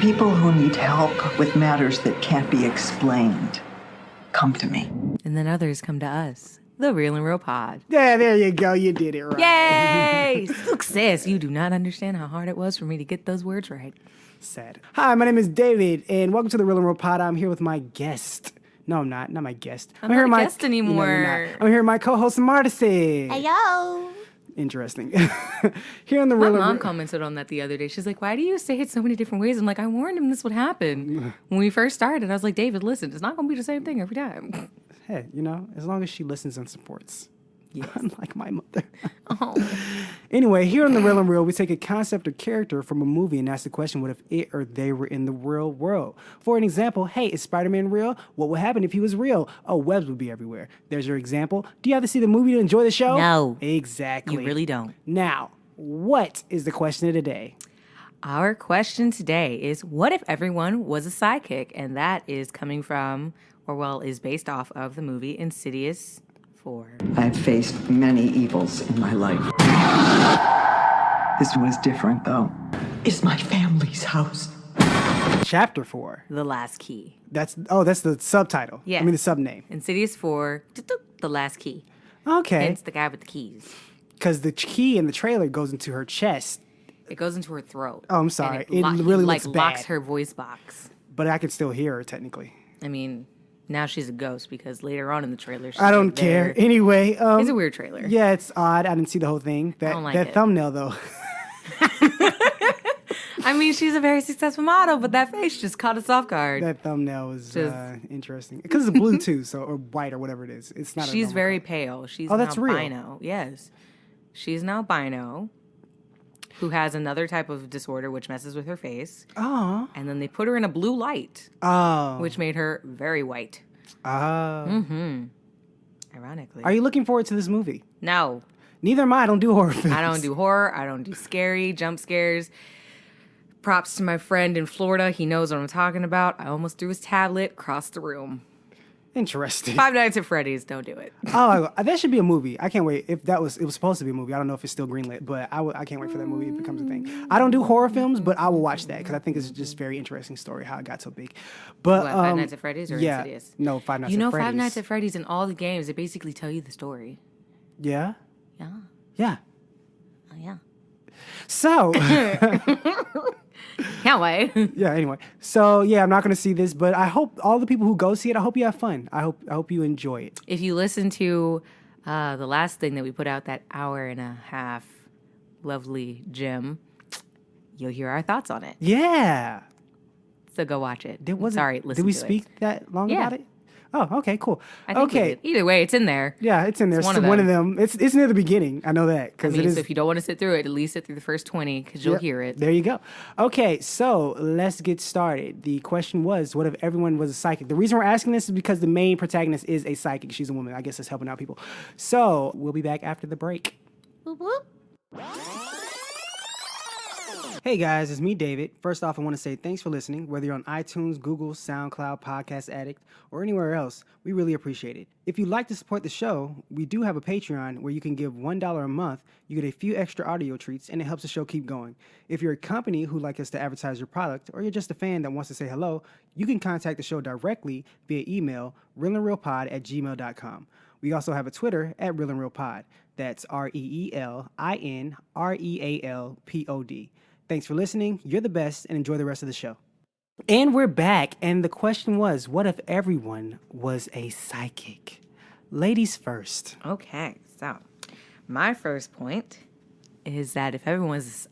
People who need help with matters that can't be explained come to me. And then others come to us. The Real and Real Pod. Yeah, there you go. You did it right. Yay! Success. You do not understand how hard it was for me to get those words right. Sad. Hi, my name is David, and welcome to the Real and Real Pod. I'm here with my guest. No, I'm not. Not my guest. I'm not a guest anymore. You're not. I'm here with my co-host, Marcy. Hello. Interesting. Here on the My Real mom and Real. commented on that the other day. She's like, why do you say it so many different ways? I'm like, I warned him this would happen. When we first started, I was like, David, listen, it's not going to be the same thing every time. Hey, as long as she listens and supports. Yes. Unlike my mother. Oh. Anyway, here on the Real and Real, we take a concept or character from a movie and ask the question, what if it or they were in the real world? For an example, hey, is Spider-Man real? What would happen if he was real? Oh, webs would be everywhere. There's your example. Do you have to see the movie to enjoy the show? No. Exactly. You really don't. Now, what is the question of the day? Our question today is, what if everyone was a sidekick? And that is coming from, is based off of the movie Insidious 4. I've faced many evils in my life. This was different, though. It's my family's house. Chapter 4. The Last Key. That's the subtitle. Yeah. I mean the subname. Insidious 4, The Last Key. Okay. Hence the guy with the keys. Because the key in the trailer goes into her chest, It goes into her throat. Oh, I'm sorry. And It really looks looks locks bad. her voice box. but I can still hear her technically. I mean, now she's a ghost because later on in the trailer, she's I don't like care. there. Anyway, It's a weird trailer. Yeah, it's odd. I didn't see the whole thing. don't like that it. thumbnail though. I mean, she's a very successful model, but that face just caught us off guard. That thumbnail was Just- interesting because it's blue too, or white or whatever it is. It's not. She's a very normal pale. She's Oh, that's now real. albino. Yes. She's now albino, who has another type of disorder which messes with her face. color. And then they put her in a blue light, Oh. which made her very white. Oh. Ironically. Are you looking forward to this movie? No. Neither am I. I don't do horror films. I don't do horror. I don't do scary jump scares. Props to my friend in Florida. He knows what I'm talking about. I almost threw his tablet across the room. Interesting. Five Nights at Freddy's. Don't do it. Oh, that should be a movie. I can't wait. If it was supposed to be a movie. I don't know if it's still greenlit, but I can't wait for that movie. It becomes a thing. I don't do horror films, but I will watch that because I think it's just a very interesting story how it got so big. But What, Five Nights at Freddy's or yeah, Insidious? no, Five Nights. You know, at Freddy's. Five Nights at Freddy's in all the games, they basically tell you the story. Yeah, Yeah. yeah. Oh, yeah. So Can't wait. yeah. Anyway, so yeah, I'm not gonna see this, but I hope all the people who go see it. I hope you have fun. I hope you enjoy it. If you listen to the last thing that we put out, that hour and a half lovely gem, you'll hear our thoughts on it. Yeah. So go watch it. Was Sorry, it, listen Did we to it. speak that long Yeah. about it? Oh, okay, cool. I think we okay. did. Either way, it's in there. Yeah, it's in there. It's It's one one of of them. It's near the beginning. I know that I because mean, it is. so if you don't want to sit through it, at least sit through the first 20 because you'll Yep, hear it. There you go. Okay, so let's get started. The question was, what if everyone was a psychic? The reason we're asking this is because the main protagonist is a psychic. She's a woman. I guess that's helping out people. So we'll be back after the break. Whoop, whoop. Hey guys, it's me, David. First off, I want to say thanks for listening. Whether you're on iTunes, Google, SoundCloud, Podcast Addict, or anywhere else, we really appreciate it. If you'd like to support the show, we do have a Patreon where you can give $1 a month. You get a few extra audio treats, and it helps the show keep going. If you're a company who'd like us to advertise your product, or you're just a fan that wants to say hello, you can contact the show directly via email, realandrealpod@gmail.com. We also have a Twitter @realandrealpod. That's REELINREALPOD. Thanks for listening. You're the best, and enjoy the rest of the show. And we're back, and the question was, what if everyone was a psychic? Ladies first. Okay, so my first point is that if everyone's.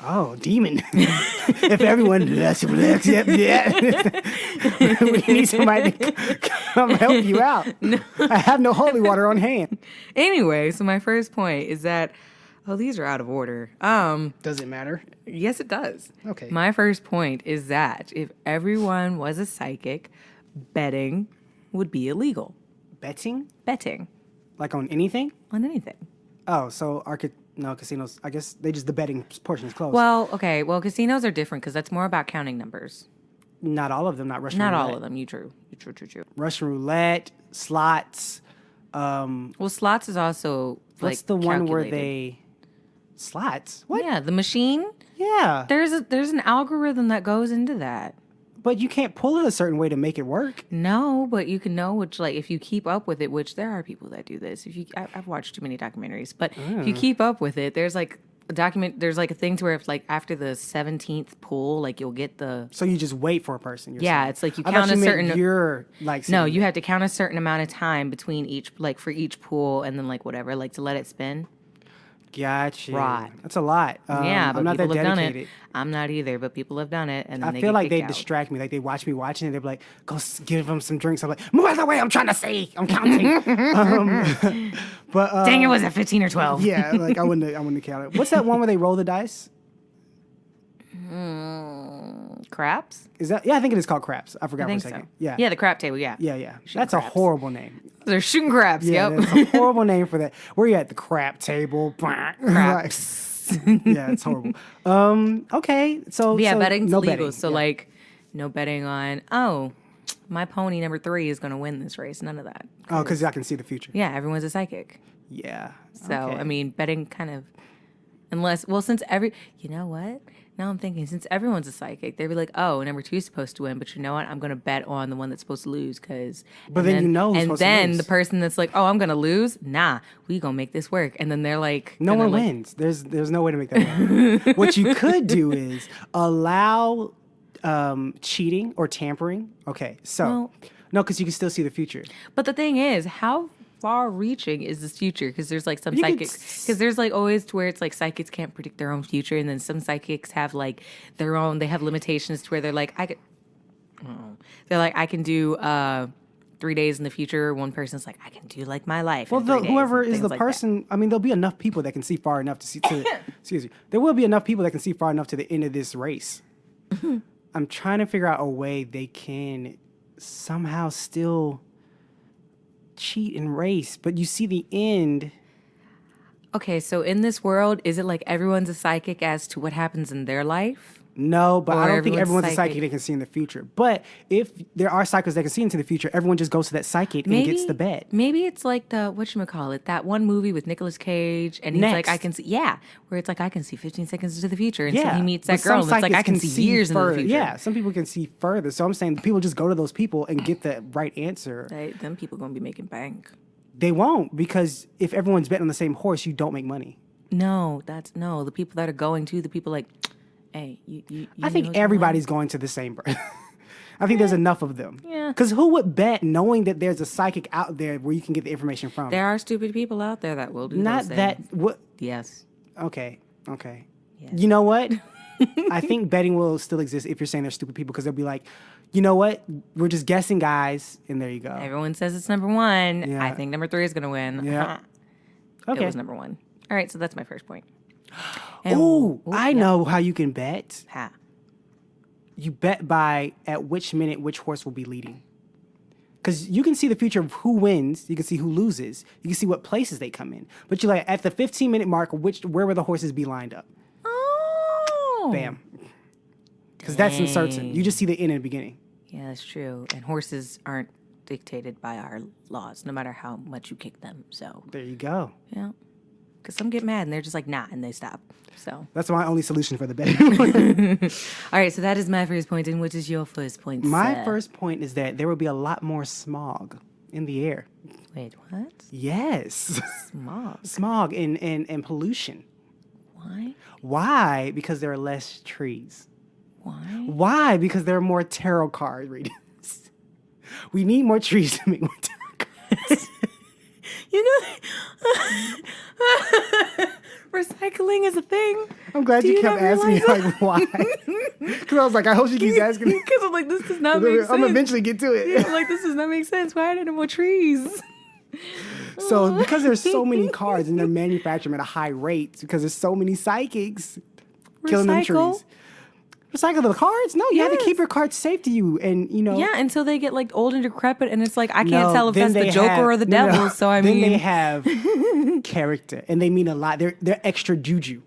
Oh, demon. If everyone... yeah. We need somebody to come help you out. No. I have no holy water on hand. Anyway, so my first point is that. Oh, these are out of order. Does it matter? Yes, it does. Okay. My first point is that if everyone was a psychic, betting would be illegal. Betting? Betting Like on anything? on anything. Oh, so casinos, I guess the betting portion is closed. Well, okay. Well, casinos are different because that's more about counting numbers. Not all of them, not Russian Not roulette. all of them. You true. Russian roulette, slots. Well, slots is also What's like the one where calculated. they... Slots? What? Yeah, the machine. Yeah, There's an algorithm that goes into that. but you can't pull it a certain way to make it work. No, but you can know which, like, if you keep up with it, which there are people that do this. I've watched too many documentaries, but if you keep up with it, there's like there's like a thing to where if like after the 17th pull, like you'll get the, So you just wait for a person. You're yeah, saying. it's like you I count thought a you meant certain, You're like no, saying- you have to count a certain amount of time between each, like for each pool and then like whatever, like to let it spin. Gotcha. Right. That's a lot. Yeah, but I'm not that people have done dedicated. it. I'm not either, but people have done it, and then I they feel get like they kicked out. distract me. Like they watch me watching it. They're like, go give them some drinks. I'm like, move out of the way. I'm trying to see. I'm counting. But Dang, it was at 15 or 12. yeah, like I wouldn't count it. What's that one where they roll the dice? Craps? Is that? Yeah, I think it is called craps. I forgot I think for a second. so. Yeah. Yeah, the crap table. Yeah. Yeah. That's a craps. horrible name. They're shooting craps. Yeah, Yep. that's a horrible name for that. Where you at? The crap table. Craps. Yeah, it's horrible. Okay, so But yeah, so betting's no legal. betting. So Yeah. like, no betting on. Oh, my pony number 3 is going to win this race. None of that. Oh, because I can see the future. Yeah, everyone's a psychic. Yeah. So okay. I mean, betting kind of, unless since you know what? Now I'm thinking, since everyone's a psychic, they'd be like, oh, number 2 is supposed to win, but you know what? I'm going to bet on the one that's supposed to lose because. But then you know who's and supposed to then lose. the person that's like, oh, I'm going to lose. Nah, we gonna make this work. And then they're like, No gonna, one like, wins. There's no way to make that work. What you could do is allow cheating or tampering. Okay, so Well- no, because you can still see the future. But the thing is, how far-reaching is this future? Because there's like some You could psychics. Because there's like always to where it's like psychics can't predict their own future, and then some psychics have like their own. They have limitations to where they're like, They're like, I can do 3 days in the future. One person's like, I can do like my life. Well, in 3 days, whoever and is things the like that. person, I mean, there'll be enough people that can see far enough to see. Excuse me. There will be enough people that can see far enough to the end of this race. I'm trying to figure out a way they can somehow still cheat and race, but you see the end. Okay, so in this world, is it like everyone's a psychic as to what happens in their life? No, but Or I don't think everyone's everyone's a psychic psychic. that can see in the future. But if there are psychics that can see into the future, everyone just goes to that psychic and gets the bet. Maybe it's like the whatchamacallit, that one movie with Nicolas Cage, and he's like, Next. I can see, where it's like I can see 15 seconds into the future, and Yeah, so he meets but that girl, and some it's like I psychics can see years into the further. future. Yeah, some people can see further. So I'm saying people just go to those people and get the right answer. Them people gonna be making bank. They won't, because if everyone's betting on the same horse, you don't make money. No, the people that are going to the people like, hey, you I think know everybody's going to the same person. I think there's enough of them. Yeah. Because who would bet knowing that there's a psychic out there where you can get the information from? there are stupid people out there that will do Not those that. things. What? Yes. Okay. Yes. You know what? I think betting will still exist if you're saying they're stupid people, because they'll be like, you know what? We're just guessing, guys, and there you go. Everyone says it's number 1. Yeah. I think number 3 is gonna win. Yeah. It Okay. was number 1. All right, so that's my first point. And- Ooh, I yeah. know how you can bet. Ha. You bet by at which minute which horse will be leading. Because you can see the future of who wins. You can see who loses. You can see what places they come in. But you're like, at the 15-minute mark, where will the horses be lined up? Oh. Bam. Because that's uncertain. Dang. You just see the end and the beginning. Yeah, that's true. And horses aren't dictated by our laws, no matter how much you kick them. So, There you go. yeah. Because some get mad and they're just like, nah, and they stop. So, That's my only solution for the betting. all right, so that is my first point. And what is your first point? My sir? first point is that there will be a lot more smog in the air. Wait, what? Yes. Smog. Smog and pollution. Why? Why? Because there are less trees. Why? Why? Because there are more tarot card readings. We need more trees to make more tarot cards. You know, recycling is a thing. I'm glad Do you you kept not asking me, realize like, why? Because I was like, I hope she keeps asking me. Because I'm like, this does not make I'm sense. going to eventually get to it. I'm like, this does not make sense. Why are there no more trees? So because there's so many cards and they're manufactured at a high rate, because there's so many psychics killing them Recycle? trees. Recycle the cards? No, you have to Yes. keep your cards safe to you. And, you know. Yeah, until they get like old and decrepit, and it's like I can't No, tell if then that's the they Joker have- or the no, no. devil. So I then mean, they have character, and they mean a lot. They're extra juju.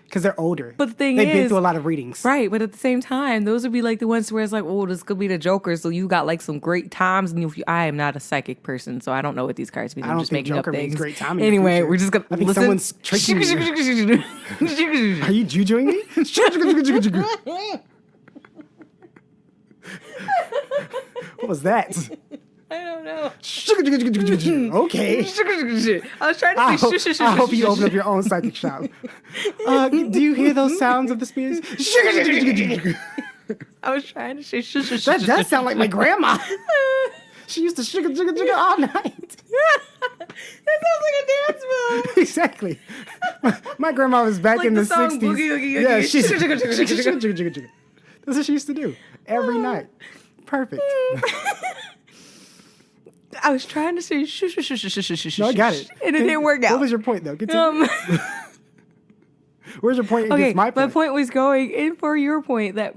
Because they're older. But the thing they've been is- through a lot of readings. Right, but at the same time, those would be like the ones where it's like, oh, this could be the Joker, so you got like some great times. And I am not a psychic person, so I don't know what these cards mean. I I'm don't just think making Joker up means things. great time in the Anyway, future. we're just gonna I think listen. someone's tricking you. Are you jujuing me? What was that? I don't know. Okay. I was trying to I say hope, shush. I hope you open up your own psychic shop. Do you hear those sounds of the spirits? I was trying to say shush. That does sound like my grandma. She used to sugar all night. That sounds like a dance move. Exactly. My grandma was back Like in the the song 60s. Boogie Woogie Woogie. Yeah, she's Shugga, That's what she used to do every night. Perfect. I was trying to say shush. No, I got it. And it didn't work out. What was your point, though? Continue. Where's your point Okay, against my point? was going in for your point that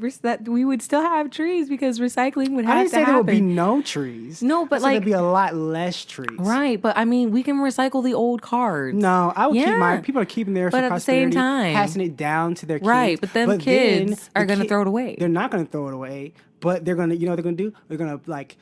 we would still have trees because recycling would have I didn't to say happen. there would be no trees. No, but I said there'd like- be a lot less trees. Right, but I mean, we can recycle the old cards. No, I would keep Yeah. mine. People are keeping theirs But for at the same posterity, time- passing it down to their kids. Right, but them kids are gonna throw it away. They're not going to throw it away, but they're going to. You know what they're going to do? They're going to like.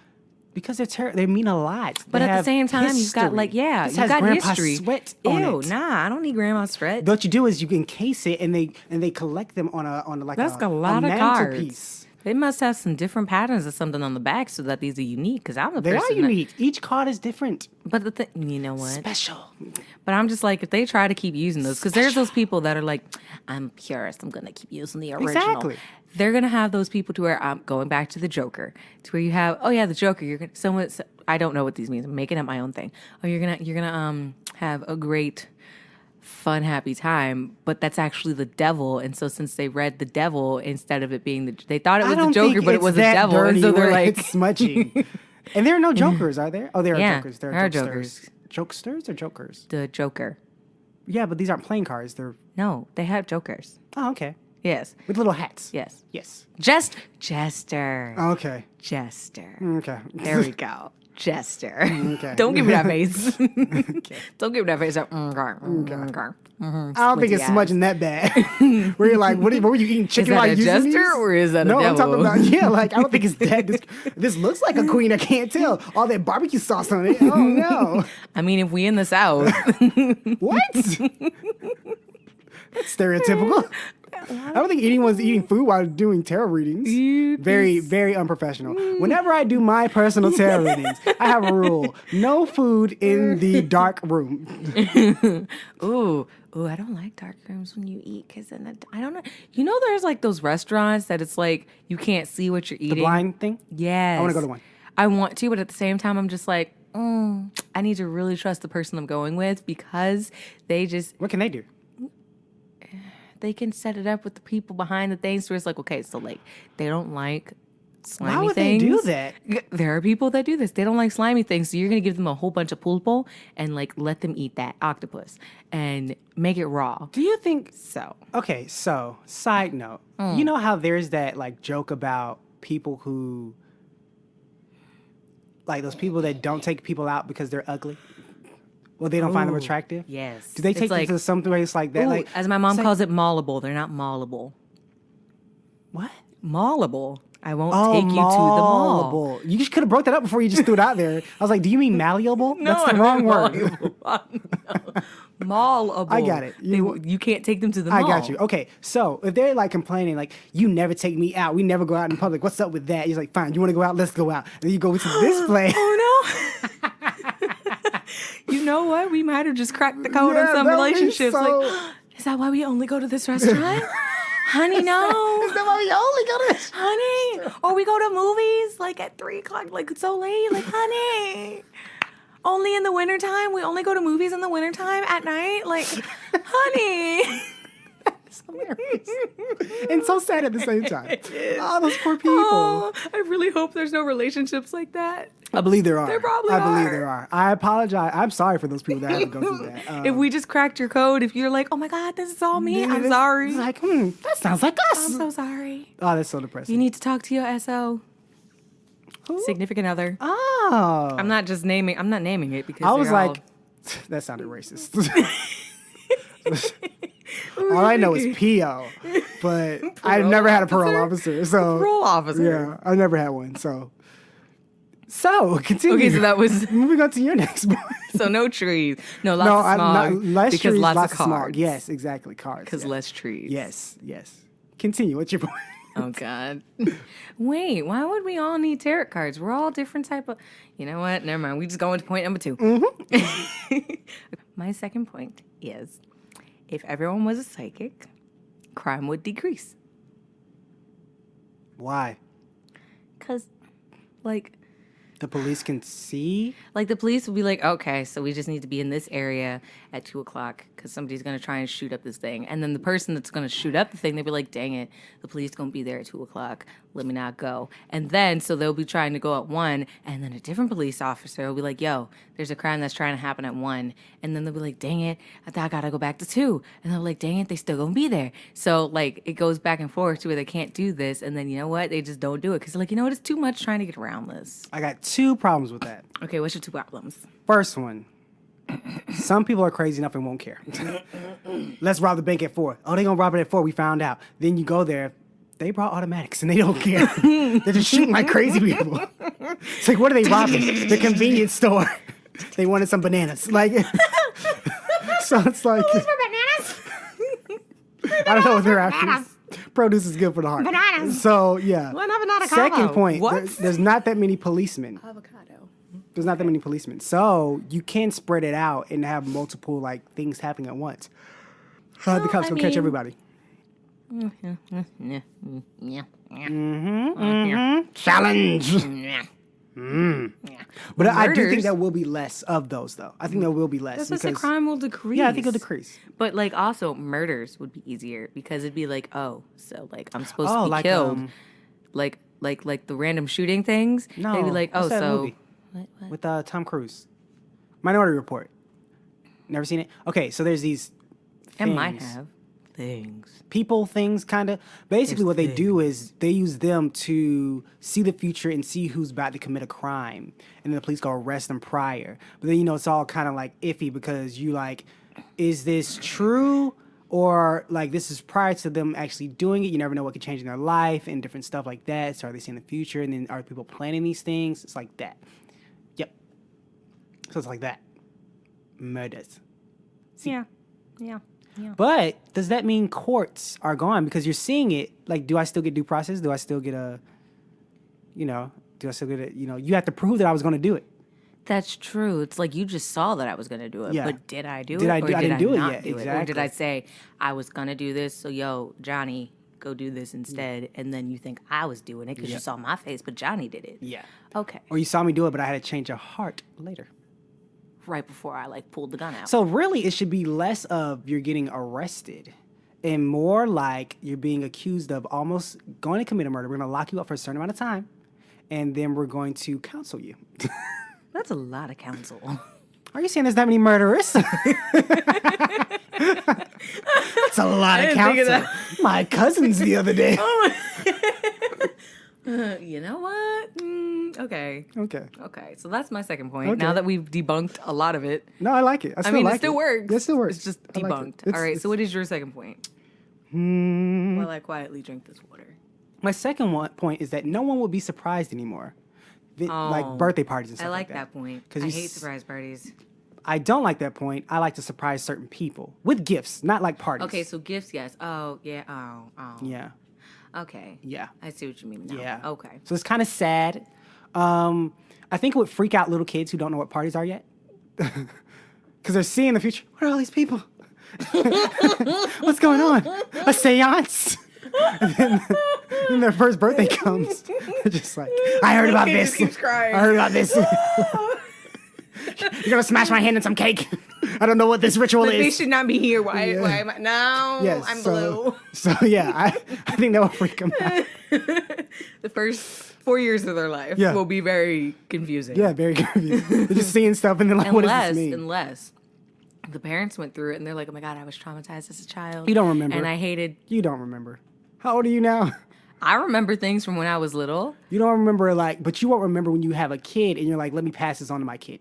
Because they mean a lot. But They at the have same time, you've got history. like, yeah, This you've has got Grandpa's history. sweat Ew, on it. nah, I don't need grandma's sweat. What you do is you encase it and they collect them on like That's a a lot of mantelpiece. cards. They must have some different patterns or something on the back so that these are unique. Because I'm the They person are unique. Each card is different. But the thing, you know what? Special. But I'm just like, if they try to keep using those, because there's those people that are like, I'm purist. I'm gonna keep using the original. Exactly. They're gonna have those people to where I'm going back to the Joker, to where you have, oh yeah, the Joker. You're gonna I don't know what these mean. I'm making up my own thing. Oh, you're gonna have a great, fun, happy time, but that's actually the devil. And so since they read the devil instead of it being they thought it was the Joker, but it was a devil, and so they're like, it's smudging. And there are no jokers, are there? Oh, there are Yeah, jokers. there are jokesters. Jokesters or jokers? the Joker. Yeah, but these aren't playing cards. They're No, they have Jokers. oh, okay. Yes, With little hats. yes. Yes. Jester. Okay. Jester. Okay. There we go. Jester. Okay. Don't give me that face. Don't give me that face. Like, I don't think it's smudging that bad. Where you're like, what were you eating chicken that while a using jester these? or is that a no, I'm talking devil? about like I don't think it's that. This looks like a queen. I can't tell. All that barbecue sauce on it. Oh no! I mean, if we in the South, What? That's stereotypical. I don't think anyone's eating food while doing tarot readings. Very, very unprofessional. Whenever I do my personal tarot readings, I have a rule: no food in the dark room. ooh, I don't like dark rooms when you eat because then I don't know. You know, there's like those restaurants that it's like you can't see what you're eating. The blind thing. Yes. I wanna go to one. I want to, but at the same time, I'm just like, I need to really trust the person I'm going with because they just What can they do? they can set it up with the people behind the things where it's like, okay, so like they don't like slimy Why would things. they do that? There are people that do this. They don't like slimy things, so you're gonna give them a whole bunch of pulpo and like let them eat that octopus and make it raw. Do you think? So Okay, so side note, you know how there's that like joke about people who, like those people that don't take people out because they're ugly. Well, they don't find them Ooh, attractive. yes. Do they It's take them like- to some place like that? Ooh, Like as my mom it's like- calls it, maulable. They're not maulable. what? Maulable. I won't take you to the mall. maulable. You just could have broke that up before you just threw it out there. I was like, do you mean malleable? That's the wrong word. Maulable. I got it. You can't take them to the I mall. got you. Okay, so if they're like complaining, like, you never take me out, we never go out in public, what's up with that? He's like, fine, you want to go out? Let's go out. And then you go to this place. Oh no. You know what? We might have just cracked the code Yeah, on some that would be relationships. so- Like, is that why we only go to this restaurant? Honey, no. Is that why we only go to this? Honey. Or we go to movies like at 3:00, like it's so late. Like, honey. Only in the wintertime? We only go to movies in the wintertime at night? Like, honey. It's hilarious. And so sad at the same time. Oh, those poor people. Oh, I really hope there's no relationships like that. I believe there are. There probably I believe are. there are. I apologize. I'm sorry for those people that have to go through that. If we just cracked your code, if you're like, oh my God, this is all me, I'm it's- sorry. It's like, that sounds like us. I'm so sorry. Oh, that's so depressing. You need to talk to your SO. Significant other. Oh. I'm not naming it because I was they're all- like, that sounded racist. All I know is PO, but I've never had a parole officer. So Parole officer. yeah, I've never had one. So continue. Okay, so that was moving on to your next point. so no trees, no lots of smog, less because trees, lots lots of of smog. cars. Yes, exactly, cars. because yeah. less trees. Yes. Continue. What's your point? Oh God. Wait, why would we all need tarot cards? We're all different type of. You know what? Never mind. We just go into point number 2. Mm-hmm. My second point is, if everyone was a psychic, crime would decrease. Why? Cause, like The police can see. the police would be like, okay, so we just need to be in this area at 2:00 because somebody's gonna try and shoot up this thing. And then the person that's gonna shoot up the thing, they'd be like, dang it, the police gonna be there at 2:00. Let me not go. And then so they'll be trying to go at 1, and then a different police officer will be like, yo, there's a crime that's trying to happen at 1. And then they'll be like, dang it, I thought I gotta go back to 2. And they'll be like, dang it, they still gonna be there. So like it goes back and forth to where they can't do this, and then you know what? They just don't do it because they're like, you know what, it's too much trying to get around this. I got 2 problems with that. Okay, what's your 2 problems? First one. Some people are crazy enough and won't care. Let's rob the bank at 4. Oh, they gonna rob it at 4. We found out. Then you go there. They brought automatics and they don't care. They're just shooting like crazy people. It's like, what are they robbing? The convenience store. They wanted some bananas. Like, so it's like, I don't know what they're after. Produce is good for the heart. Bananas. So yeah. Why not banana Second combo? point. What? There's not that many policemen. Avocado. There's not that many policemen. So you can spread it out and have multiple like things happening at once. The cops I will catch mean- everybody. Yeah. Challenge. But I do think Murders. there will be less of those though. I think there will be less. That's what the because- crime will decrease. Yeah, I think it'll decrease. But like also murders would be easier because it'd be like, oh, so like I'm supposed Oh, to be like, killed. Like the random shooting things. No, They'd be like, oh, what's that so movie? what? With Tom Cruise. Minority Report. Never seen it? Okay, so there's these I might things. have things. People, things, kind of. Basically, what they do is they use them to see the future and see who's about to commit a crime, and then the police go arrest them prior. But then it's all kind of like iffy because you like, is this true or like this is prior to them actually doing it? You never know what could change in their life and different stuff like that. So are they seeing the future, and then are people planning these things? It's like that. Yep. So it's like that. Murders. Yeah. But does that mean courts are gone? Because you're seeing it. Like, do I still get due process? Do I still get you have to prove that I was going to do it. That's true. It's like you just saw that I was going to do it, Yeah. but did I do Did it? I or do- I didn't do it not yet. do Or did Exactly. I say I was going to do this? So, yo, Johnny, go do this instead. And then you think I was doing it because you saw my face, but Johnny did it. Yeah. Okay. Or you saw me do it, but I had to change of heart later. Right before I like pulled the gun out. So really, it should be less of you're getting arrested and more like you're being accused of almost going to commit a murder. We're going to lock you up for a certain amount of time, and then we're going to counsel you. That's a lot of counsel. Are you saying there's that many murderers? It's a lot of didn't think of counsel. My cousins the other day. You know what? Okay. Okay. Okay. So that's my second point. Okay. Now that we've debunked a lot of it. No, I like it. I It like still works. It still works. It's just I like it. debunked. It's- All right. it's- So what is your second point? While I quietly drink this water. My second point is that no one will be surprised anymore. Like birthday parties and stuff I like like that point. 'Cause I you hate s- surprise parties. I don't like that point. I like to surprise certain people with gifts, not like parties. Okay, so gifts, yes. Oh, yeah. Oh. Yeah. Okay. Yeah. I see what you mean now. Yeah. Okay. So it's kind of sad. I think it would freak out little kids who don't know what parties are yet. Because they're seeing the future. What are all these people? What's going on? A seance? And then their first birthday comes. They're just like, I heard about kid this. just keeps crying. I heard about this. You're going to smash my hand in some cake. I don't know what this ritual But they is. should not be here. Why am I? No, Yes, I'm so, blue. So yeah, I think that would freak them out. The first 4 years of their life Yeah. will be very confusing. Yeah, very confused. They're just seeing stuff and they're like, what does this mean? Unless the parents went through it and they're like, oh my God, I was traumatized as a child. You don't remember. And I hated. You don't remember. How old are you now? I remember things from when I was little. You don't remember but you won't remember when you have a kid and you're like, let me pass this on to my kid.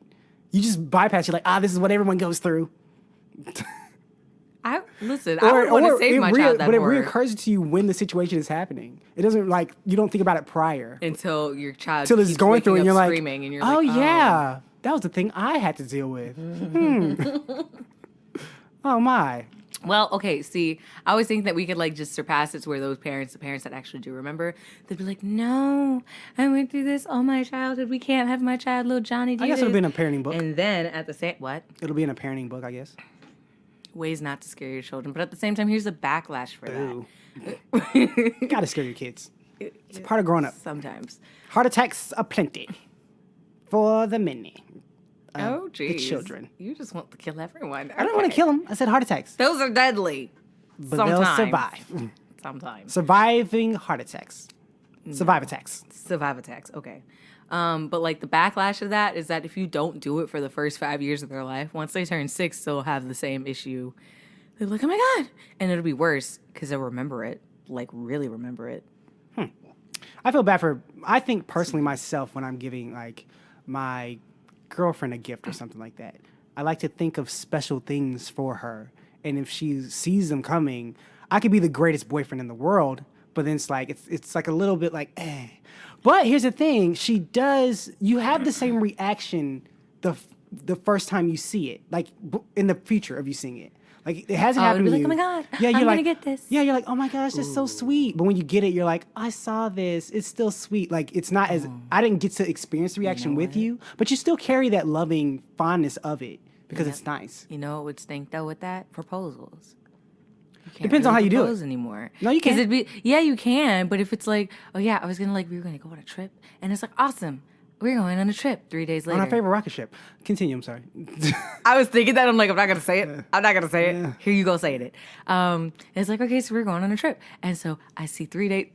You just bypass. You're like, this is what everyone goes through. I would want to save my child that but it horror reoccurs to you when the situation is happening. It doesn't like you don't think about it prior until your child until it's keeps going waking through, and up you're like, screaming, and you're oh like, yeah, that was the thing I had to deal with. Oh my. Well, okay, see, I always think that we could like just surpass it to where those parents, the parents that actually do remember, they'd be like, no, I went through this all my childhood. We can't have my child, little Johnny, do I guess this. it'll be in a parenting book. And then at the same, what? It'll be in a parenting book, I guess. Ways not to scare your children. But at the same time, here's the backlash for Ooh. You gotta scare your kids. It's a part of growing up. that. Sometimes. Heart attacks aplenty for the many. Oh, the geez. children. You just want to kill everyone. I don't want to kill them. I said heart attacks. Those are deadly. But Sometimes. they'll survive. Sometimes. Surviving heart attacks. Survive attacks. Survive attacks. Okay. But like the backlash of that is that if you don't do it for the first 5 years of their life, once they turn 6, they'll have the same issue. They're like, oh my God. And it'll be worse because they'll remember it, like really remember it. I feel bad I think personally myself when I'm giving like my girlfriend a gift or something like that. I like to think of special things for her. And if she sees them coming, I could be the greatest boyfriend in the world, but then it's like, it's like a little bit like, eh. But here's the thing, you have the same reaction the first time you see it, like in the future of you seeing it. Like it hasn't happened to be you. like, oh my God, yeah, you're I'm like, gonna get this. Yeah, you're like, oh my gosh, that's so sweet. But when you get it, you're like, I saw this. It's still sweet. Like it's not as I didn't get to experience the reaction with you, but you still carry that loving fondness of it because it's nice. You know what would stink though with that? Proposals. You can't Depends on how you do it. propose anymore. No, you 'Cause can't. Yeah, you can. But if it's like, oh yeah, we were gonna go on a trip, and it's like awesome, we're going on a trip 3 days later. On our favorite rocket ship. Continue. I'm sorry. I was thinking that. I'm like, I'm not gonna say it. I'm not gonna say it. Yeah. Here you go, saying it. It's like, okay, so we're going on a trip, and so I see 3 days.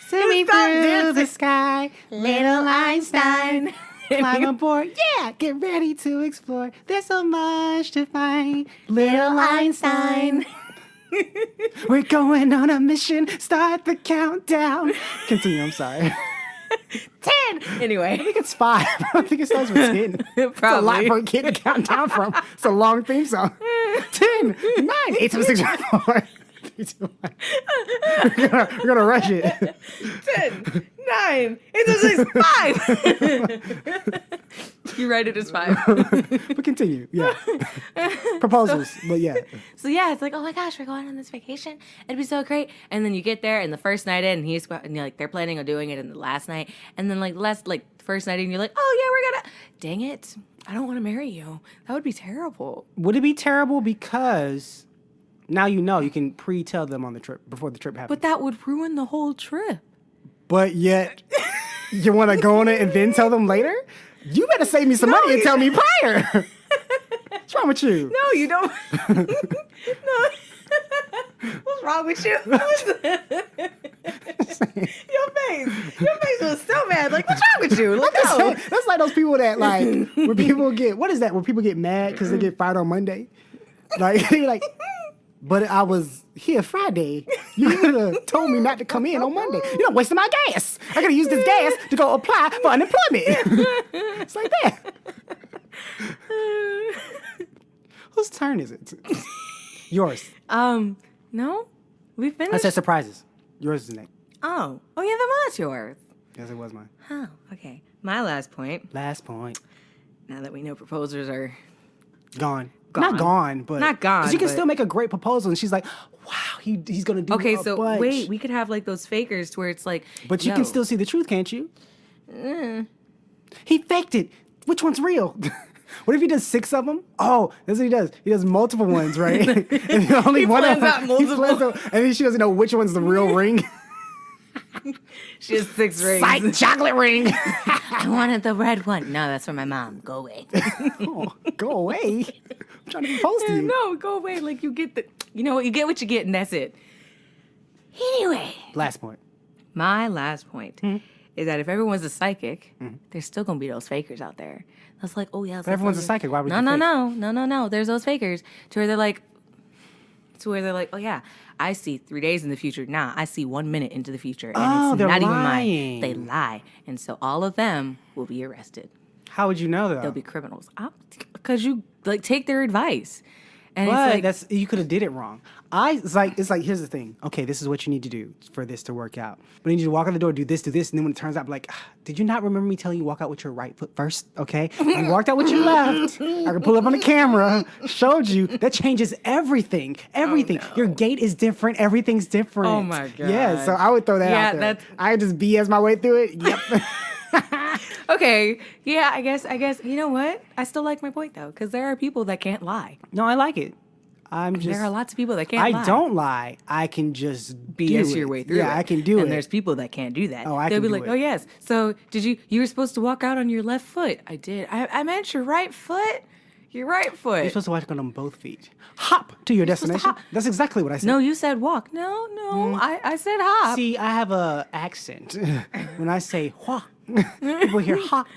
Swimming Stop through dancing. the sky, little Einstein. Climb aboard, yeah, get ready to explore. There's so much to find, little Einstein. We're going on a mission, start the countdown. Continue, I'm sorry. 10. Anyway, I think it's 5. I don't think it starts with 10. It's a lot for a kid to count down from. It's a long theme song. 10, 9, 8, 7, 6, 5, 4. 3, 2, 1. We're gonna rush it. 10, 9, 8, 6, 5. You write it as 5. But continue, yeah. Proposals, but yeah. So yeah, it's like, oh my gosh, we're going on this vacation. It'd be so great. And then you get there, and the first night in, and you're like, they're planning on doing it in the last night, and then first night in, you're like, oh yeah, we're gonna. Dang it, I don't want to marry you. That would be terrible. Would it be terrible because now you can pre-tell them on the trip before the trip happens? But that would ruin the whole trip. But yet you want to go on it and then tell them later? You better save me some money and tell me prior. What's wrong with you? No, you don't. No. What's wrong with you? Your face was so mad. Like, what's wrong with you? Like, no. That's like those people that like when people get what is that? When people get mad because they get fired on Monday, like they're like, but I was here Friday. You could have told me not to come in on Monday. You're not wasting my gas. I gotta use this gas to go apply for unemployment. It's like that. Whose turn is it? Yours. No, we finished. I said surprises. Yours is next. Oh yeah, that was yours. Yes, it was mine. Oh, okay. My last point. Last point. Now that we know proposers are Gone. Gone. Not gone, but Not gone, 'cause you can but- still make a great proposal, and she's like, "Wow, he's gonna do." okay. a So bunch. wait, we could have like those fakers to where it's like, But you yo, can still see the truth, can't you? He faked it. Which one's real? What if he does 6 of them? Oh, that's what he does. He does multiple ones, right? And only He one plans of them. out multiple. And then she doesn't know which one's the real ring. She has 6 rings. Psych, chocolate ring. I wanted the red one. No, that's for my mom. Go away. Oh, go away. I'm trying to propose to you. No, go away. Like you get you get what you get, and that's it. Anyway, Last point. my last point Hmm? is that if everyone's a psychic, there's still gonna be those fakers out there. That's like, oh yeah, But everyone's a psychic. Why would no, you no, fake? no. There's those fakers to where they're like, oh yeah, I see 3 days in the future. Nah, I see 1 minute into the future, and Oh, it's they're not lying. even mine. They lie, and so all of them will be arrested. How would you know, though? They'll be criminals. Because you like take their advice. And But it's like, you could have did it wrong. It's like here's the thing. Okay, this is what you need to do for this to work out. But you need to walk out the door, do this, and then when it turns out, like, did you not remember me telling you walk out with your right foot first? Okay, you walked out with your left. I can pull up on the camera, showed you. That changes everything. Everything. no. Your gait is different. Everything's different. Oh, my Yeah, so God. I would throw that Yeah, out there. that's- I just BS my way through it. Yep. okay, yeah, I guess, you know what? I still like my point, though, because there are people that can't lie. No, I like it. There There are lots of people that can't lie. I don't lie. I can just BS do your it. way through it. Yeah, I can do it. And there's people that can't do that. Oh, I They'll can be do like, it. oh, yes. So you were supposed to walk out on your left foot. I did. I meant your right foot. Your right foot. You're supposed to walk on both feet. Hop to your supposed to destination. hop. That's exactly what I said. No, you said walk. No, I said hop. See, I have a accent. When I say hua, people hear hop.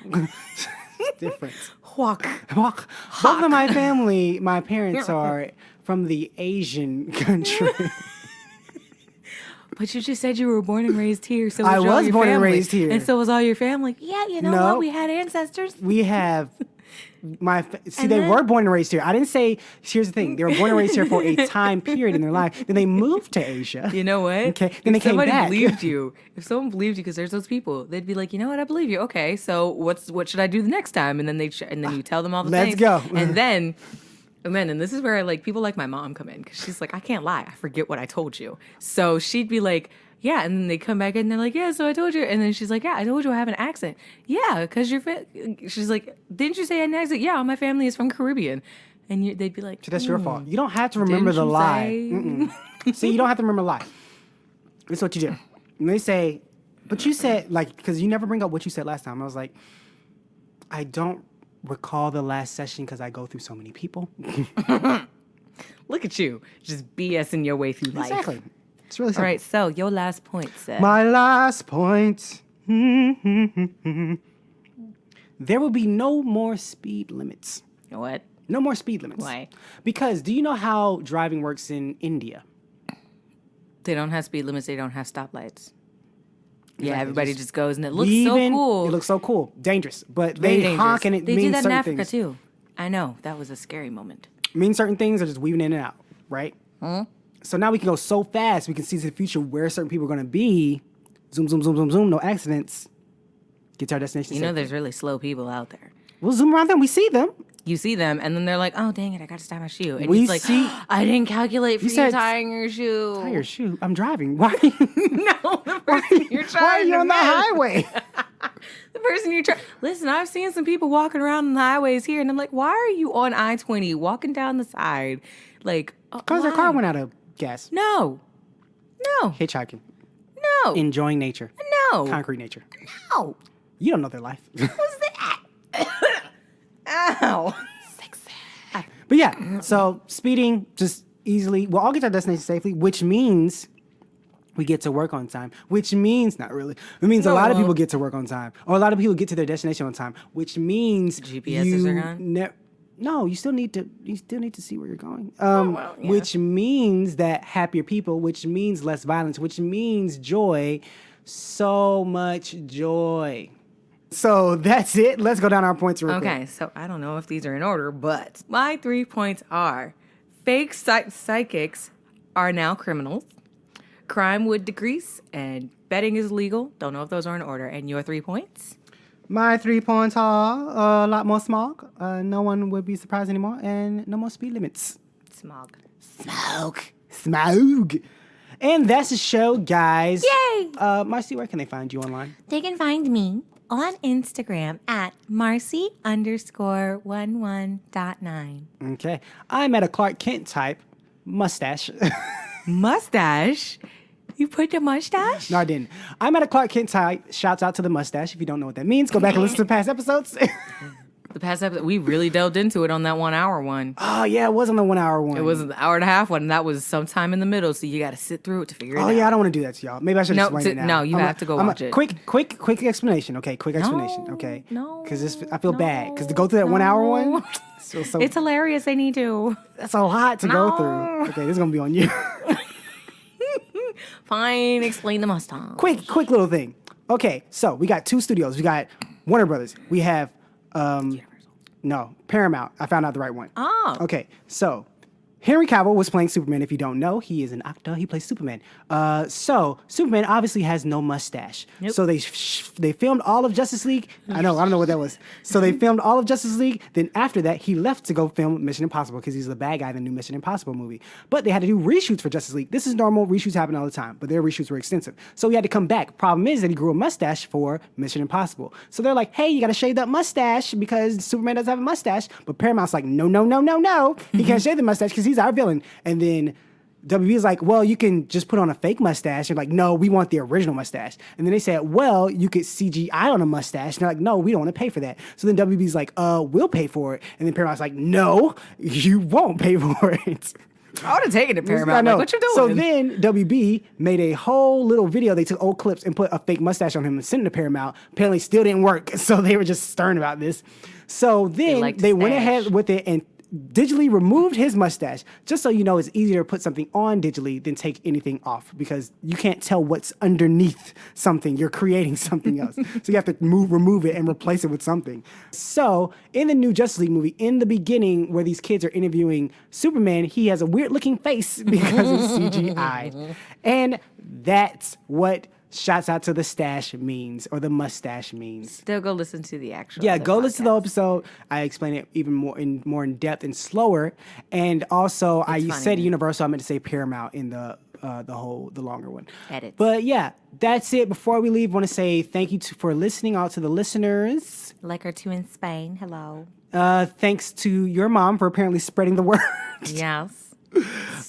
It's different. Walk. Walk. Both of my family, my parents are from the Asian country. But you just said you were born and raised here. So I was all was your born and family. raised here. And so was all your family. Yeah, you know No. what? We had ancestors. We have And they then- were born and raised here. I didn't say, here's the thing. They were born and raised here for a time period in their life. Then they moved to Asia. You know what? Okay, then they if came somebody back. believed you, if someone believed you, because there's those people, they'd be like, you know what? I believe you. Okay, so what should I do the next time? And then and then you tell them all the Let's things. go. And this is where like people like my mom come in because she's like, I can't lie. I forget what I told you. So she'd be like, yeah, and then they come back and they're like, yeah, so I told you. And then she's like, yeah, I told you I have an accent. Yeah, because she's like, didn't you say I had an accent? Yeah, all my family is from Caribbean. And they'd be like, That's your fault. You don't have to remember Didn't the you lie. say- Mm-mm. See, you don't have to remember the lie. This is what you do. And they say, but you said, like, because you never bring up what you said last time. I was like, I don't recall the last session because I go through so many people. look at you, just BSing your way through life. Exactly. It's really All simple. right, so your last point, Seth. My last point. There will be no more speed limits. You know what? No more speed limits. Why? Because do you know how driving works in India? They don't have speed limits. They don't have stoplights. Yeah, Exactly, everybody just just goes and it looks Weaving, so cool. It looks so cool. Dangerous. But Very they dangerous. honk and it They means do that in certain Africa things. too. I know that was a scary moment. Mean certain things are just weaving in and out, right? So now we can go so fast, we can see to the future where certain people are going to be. Zoom, zoom, zoom, zoom, zoom. No accidents. Get to our destination. You know, safely. there's really slow people out there. We'll zoom around them. We see them. You see them, and then they're like, "Oh, dang it! I got to tie my shoe." And We he's like, see- "I didn't calculate for you said, tying your shoe." Tie your shoe. I'm driving. Why? Are you, No, the person you're trying why are you to on the miss. highway? The person you're trying. Listen, I've seen some people walking around on the highways here, and I'm like, "Why are you on I-20 walking down the side?" Like, Because their car went out of gas. No, Hitchhiking. no, Enjoying nature. no, Concrete nature. no. You don't know their life. What's that? Ow. But yeah, so speeding just easily. We'll all get to our destination safely, which means we get to work on time. Which means, not really. It means a lot of No. people get to work on time. Or a lot of people get to their destination on time. Which means GPSs are gone? No, you still need to see where you're going. well, yeah. Which means that happier people, which means less violence, which means joy. So much joy. So that's it. Let's go down our points real quick. Okay, so I don't know if these are in order, but my 3 points are fake psychics are now criminals, crime would decrease, and betting is legal. Don't know if those are in order. And your 3 points? My 3 points are a lot more smog. No one would be surprised anymore, and no more speed limits. Smog. Smog. And that's the show, guys. Yay! Marcy, where can they find you online? They can find me on Instagram at Marcy_11.9. Okay. I'm at a Clark Kent type mustache. Mustache? You put the mustache? No, I didn't. I'm at a Clark Kent type. Shouts out to the mustache. If you don't know what that means, go back and listen to past episodes. The past episode, we really delved into it on that 1 hour one. Oh, yeah, it wasn't a 1 hour one. It was an hour and a half one, and that was sometime in the middle, so you got to sit through it to figure it Oh, out. yeah, I don't want to do that to y'all. Maybe I should No, explain it now. no, you have to go watch it. Quick explanation, okay? Quick explanation, okay? no, Because I feel bad. Because to go through that 1 hour one, so It's hilarious. I need to. that's a lot to go No. through. Okay, this is going to be on you. Fine, explain the Mustang. quick little thing. Okay, so we got 2 studios. We got Warner Brothers. We have, no, Paramount. I found out the right one. Oh. Okay, so Henry Cavill was playing Superman. If you don't know, he is an actor. He plays Superman. So Superman obviously has no mustache. Nope. So they filmed all of Justice League. I don't know what that was. So they filmed all of Justice League. Then after that, he left to go film Mission Impossible because he's the bad guy in the new Mission Impossible movie. But they had to do reshoots for Justice League. This is normal. Reshoots happen all the time, but their reshoots were extensive. So he had to come back. Problem is that he grew a mustache for Mission Impossible. So they're like, hey, you got to shave that mustache because Superman doesn't have a mustache. But Paramount's like, no. He can't shave the mustache because he's our villain. And then WB is like, well, you can just put on a fake mustache. And like, no, we want the original mustache. And then they said, well, you could CGI on a mustache. And they're like, no, we don't want to pay for that. So then WB's like, we'll pay for it. And then Paramount's like, no, you won't pay for it. I would have taken it, I Paramount. know. Like, what you doing? So then WB made a whole little video. They took old clips and put a fake mustache on him and sent it to Paramount. Apparently still didn't work. So they were just stern about this. So then they went ahead with it and digitally removed his mustache. Just so you know, it's easier to put something on digitally than take anything off because you can't tell what's underneath something. You're creating something else. So you have to remove it and replace it with something. So in the new Justice League movie, in the beginning where these kids are interviewing Superman, he has a weird looking face because it's CGI. And that's what shouts out to the stash means or the mustache means. Still go listen to the actual. Yeah, go podcast. listen to the episode. I explain it even more in depth and slower. And also, I funny, said man. Universal. I meant to say Paramount in the longer one. Edits. But yeah, that's it. Before we leave, I want to say thank you for listening out to the listeners. Like our two in Spain. Hello. Thanks to your mom for apparently spreading the word. Yes.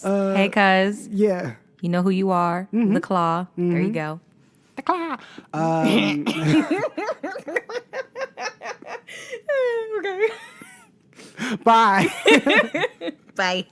Hey, cuz. Yeah. You know who you are. The Claw. There you go. The claw. Okay. Bye. Bye.